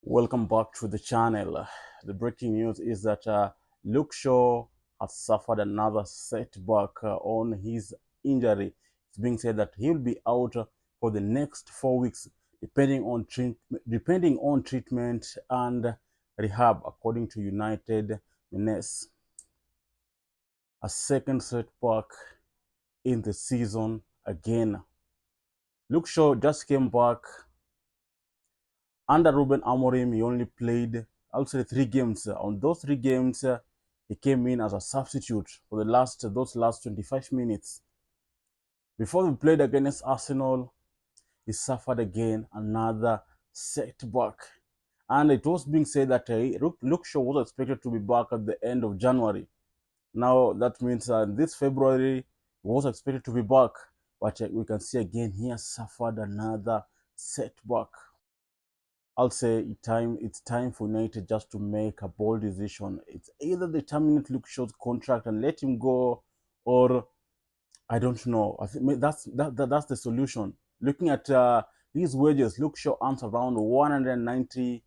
Welcome back to the channel. The breaking news is that Luke Shaw has suffered another setback on his injury. It's being said that he'll be out for the next 4 weeks, depending on treatment and rehab, according to United Menace. A second setback in the season again. Luke Shaw just came back under Ruben Amorim. He only played, I would say, 3 games. On those 3 games, he came in as a substitute for those last 25 minutes. Before we played against Arsenal, he suffered again another setback. And it was being said that Luke Shaw was expected to be back at the end of January. Now that means this February, he was expected to be back. But we can see again he has suffered another setback. I'll say it's time for United just to make a bold decision. It's either they terminate Luke Shaw's contract and let him go, or I don't know. I think that's the solution. Looking at his wages, Luke Shaw earns around 190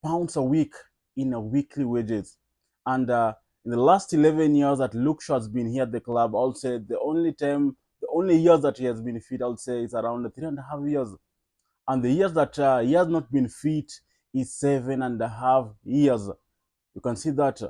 pounds a week in a weekly wages, and in the last 11 years that Luke Shaw has been here at the club, I'll say the only years that he has been fit, I'll say it's around 3.5 years. And the years that he has not been fit is 7.5 years. You can see that.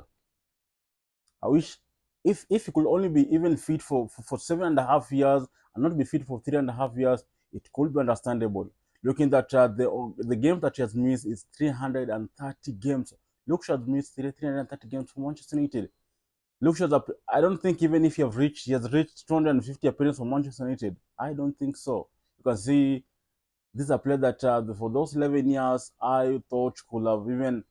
I wish if he could only be even fit for 7.5 years and not be fit for 3.5 years, it could be understandable. Looking at the games that he has missed is 330 games. Luke Shaw has missed 330 games for Manchester United. Luke Shaw, I don't think even if he has reached 250 appearances for Manchester United. I don't think so. You can see this is a player that for those 11 years I thought could have even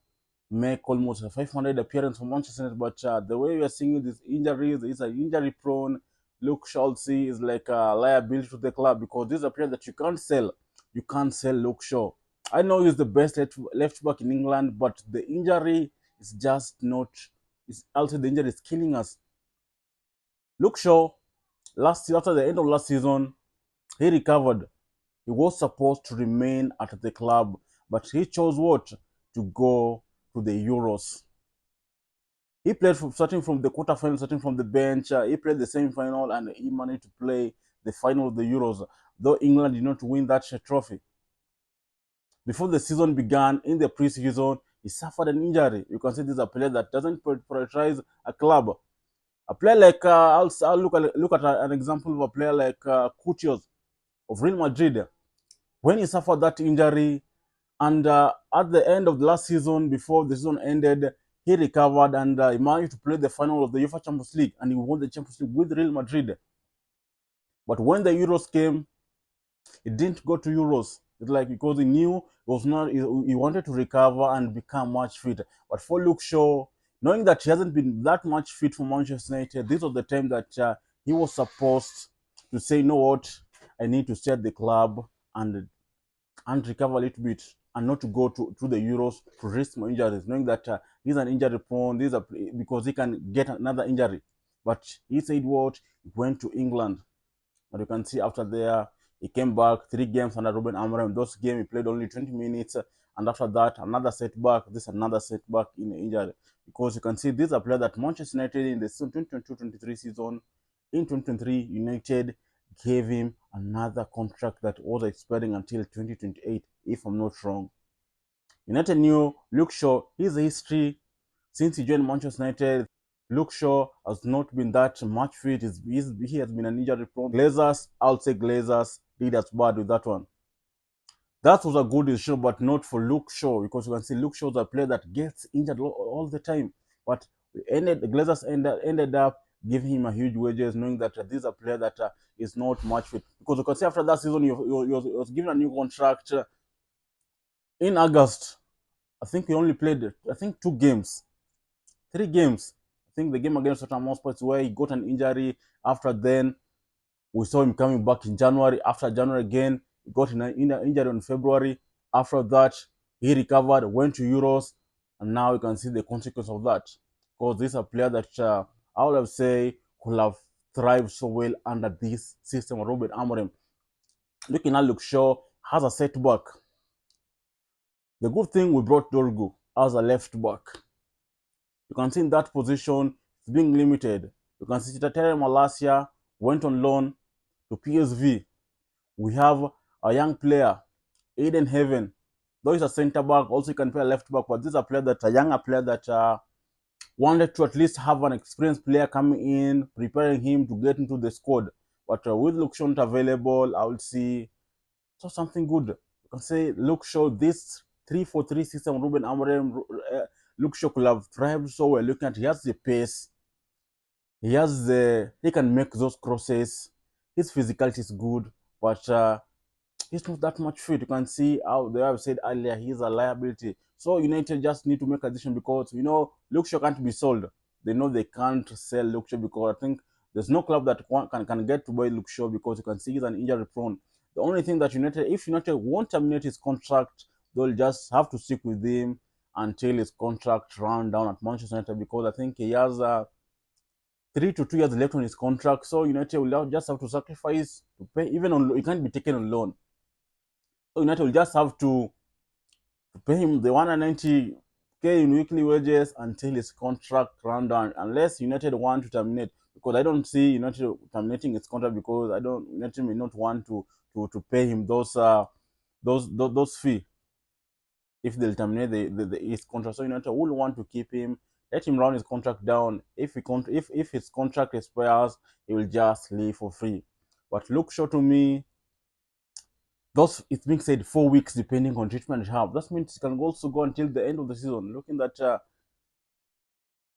make almost a 500 appearance for Manchester United, but the way we are seeing these injuries is an injury prone. Luke Shaw is like a liability to the club because this is a player that you can't sell. You can't sell Luke Shaw. I know he's the best left back in England, but the injury is just not. It's also the injury is killing us. Luke Shaw, after the end of last season, he recovered. He was supposed to remain at the club, but he chose what? To go to the Euros. He played starting from the quarterfinal, starting from the bench. He played the semi-final and he managed to play the final of the Euros, though England did not win that trophy. Before the season began, in the preseason, he suffered an injury. You can see this is a player that doesn't prioritize a club. A player like, I'll look at an example of a player like Coutinho of Real Madrid. When he suffered that injury, and at the end of the last season, before the season ended, he recovered and he managed to play the final of the UEFA Champions League, and he won the Champions League with Real Madrid. But when the Euros came, he didn't go to Euros. It's like because he knew it was not. He wanted to recover and become much fit. But for Luke Shaw, knowing that he hasn't been that much fit for Manchester United, this was the time that he was supposed to say, "You know what? I need to stay at the club and recover a little bit and not to go to the Euros to risk more injuries, knowing that he's an injury prone, because he can get another injury." But he said what? He went to England. And you can see after there, he came back 3 games under Ruben Amorim. Those games he played only 20 minutes. And after that, another setback. Another setback in injury. Because you can see this is a player that Manchester United in the 2022-23 season, in 2023, United gave him another contract that was expiring until 2028, if I'm not wrong. United knew Luke Shaw, his history since he joined Manchester United. Luke Shaw has not been that much fit. He has been an injury prone. Glazers, I'll say Glazers did as bad with that one. That was a good decision, but not for Luke Shaw, because you can see Luke Shaw is a player that gets injured all the time. But the Glazers ended up giving him a huge wages, knowing that this is a player that is not much fit. Because you can see after that season, he was given a new contract in August. I think he only played, 2 games, 3 games. I think the game against Tottenham Hotspur where he got an injury. After then, we saw him coming back in January. After January again, he got an injury in February. After that, he recovered, went to Euros, and now you can see the consequence of that. Because this is a player that I would have say could have thrived so well under this system of Ruben Amorim. Looking at Luke Shaw has a setback. The good thing we brought Dorgu as a left back. You can see in that position it's being limited. You can see Tere Malasia went on loan to PSV. We have a young player, Aiden Heaven. Though he's a centre back, also he can play a left back, but this is a player that a younger player that wanted to at least have an experienced player coming in, preparing him to get into the squad. But with Luke Shaw not available, I would see something good. You can say Luke Shaw, this 3-4-3 system, Ruben Amorim, Luke Shaw could have thrived so well. Looking at, he has the pace, he can make those crosses. His physicality is good, but he's not that much fit. You can see how they have said earlier he's a liability. So United just need to make a decision because Luke Shaw can't be sold. They know they can't sell Luke Shaw because I think there's no club that can get to buy Luke Shaw because you can see he's an injury prone. The only thing that if United won't terminate his contract, they'll just have to stick with him until his contract run down at Manchester United because I think he has 3 to 2 years left on his contract. So United will just have to sacrifice to pay even on. He can't be taken on loan. So United will just have to pay him the 190K in weekly wages until his contract run down, unless United want to terminate. Because I don't see United terminating his contract because United may not want to pay him those fee if they'll terminate his contract. So United will want to keep him, let him run his contract down. If his contract expires, he will just leave for free. But Luke Shaw to me, those it's being said 4 weeks depending on treatment rehab. That means it can also go until the end of the season. Looking at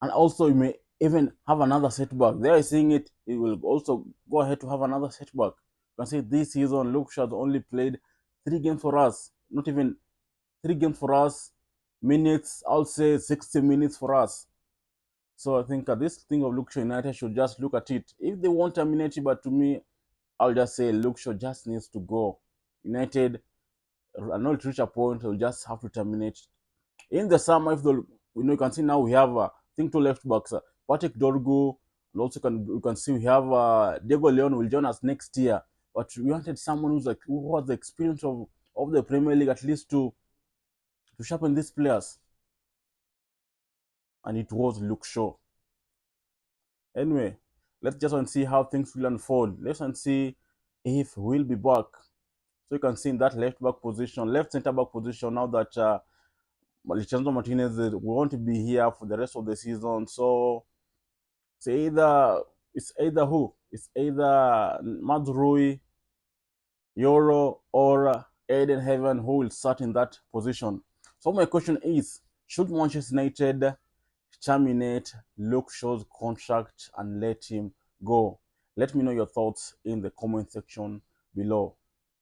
and also you may even have another setback. They are seeing it. It will also go ahead to have another setback. You can see this season, Luke Shaw only played 3 games for us. Not even 3 games for us. Minutes, I'll say 60 minutes for us. So I think this thing of Luke Shaw, United should just look at it. If they want terminate it, but to me, I'll just say Luke Shaw just needs to go. United, I know to reach a point, they'll just have to terminate. In the summer, if you can see now we have, I think, 2 left backs, Patrick Dorgu, and also you can see we have Diego Leon will join us next year. But we wanted someone who has the experience of the Premier League at least to sharpen these players, and it was Luke Shaw. Anyway, let's just see how things will unfold. Let's see if we'll be back. So you can see in that left back position, left centre back position, now that Lisandro Martinez won't be here for the rest of the season. So it's either who? It's either Mazrui, Euro, or Aiden Heaven who will start in that position. So my question is, should Manchester United terminate Luke Shaw's contract and let him go? Let me know your thoughts in the comment section below.